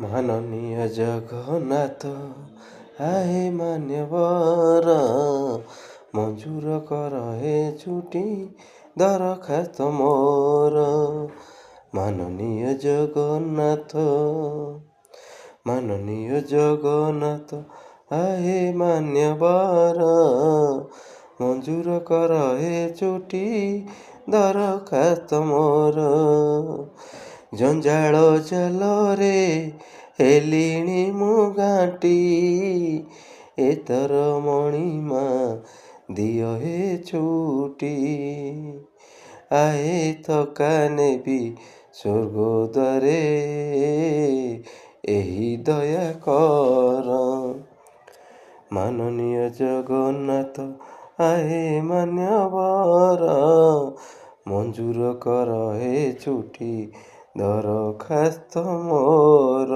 ମାନନୀୟ ଜଗନ୍ନାଥ ଆହେ ମାନ୍ୟବର ମଞ୍ଜୁର କର ହେ ଛୁଟି ଦରଖାସ୍ତ ମୋର। ମାନନୀୟ ଜଗନ୍ନାଥ ଆହେ ମାନ୍ୟବର ମଞ୍ଜୁର କର ହେ ଛୁଟି ଦରଖାସ୍ତ ମୋର। ଜଞ୍ଜାଳ ଜାଲରେ ହେଲିଣି ମୁଁ ଘାଣ୍ଟି, ଏଥର ମଣିମା ଦିଅ ହେ ଛୁଟି। ଆହେ ଥକା ନେବି ସ୍ୱର୍ଗଦ୍ୱାରେ, ଏହି ଦୟା କର। ମାନନୀୟ ଜଗନ୍ନାଥ ଆହେ ମାନ୍ୟବର ମଞ୍ଜୁର କର ହେ ଛୁଟି ଦରଖାସ୍ତ ମୋର।